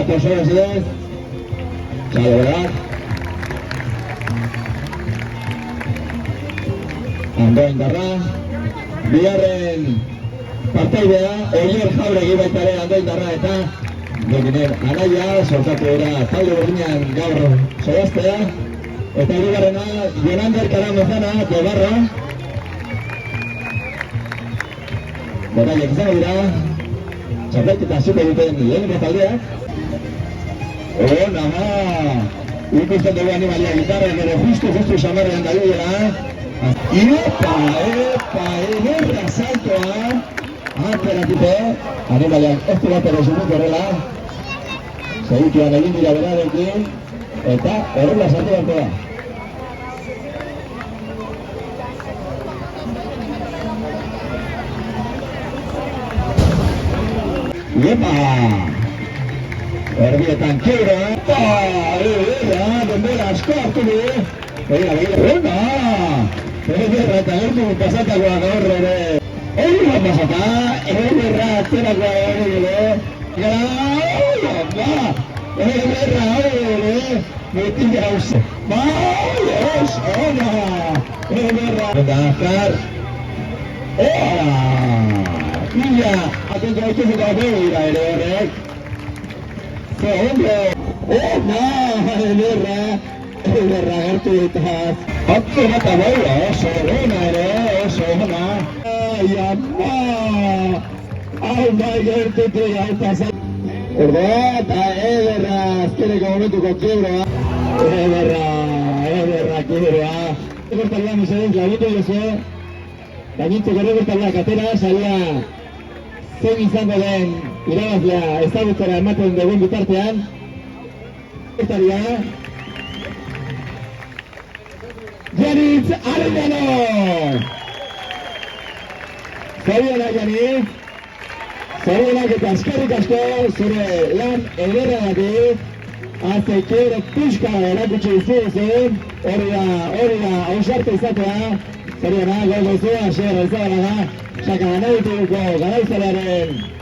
personas de Salvador Andoin darra bigarren partaidea Oier Jauregi baita ere Andoin darra eta Dominen anaia sortatu dira talde berdinean gaur solaztea eta hirugarrena Jonander Karamezana Tobarra beraiek izango dira txapelketa zuko duten lehenengo taldeak ona ikusten dugu animalia gitarra gero justu samarrean dagoela ederra saltoa aperatiko animalian ez du bat ere zuruk horrela segituan egin dira berarekin eta horrela salto barko da Iepa! Erbietan keura ederra, denbora asko hartu du begira, ona! Ederra eta gertu pasatakoa gaur ere Ederra pasata, ederra atzerakoa ere ederra ere beti gauze ona! Ederra Dakar Mila, atento a esto se acabó dira ere horrek segundo ona! Ederra gertu ditaz Atze bat abaila oso ona ere oso ona Ai ama Hau bai gertutu gautazak Ordoa eta ederra azkeneko momentuko kiebroa Ederra kiebroa Gertalea mesedez lagundu duzu Gainitzuko errebertalak atera saia zein izango den irabazlea ezagutzera ematen dugun bitartean Estaria Janitz Arellano Zorionak Janitz Zorionak eta eskerrik asko zure lan ederragatik azekero pixka erakutsi dizuzen hori da ausarte izatea zorionak gogozu asier elzabalaga saka gana dituguko garaizalearen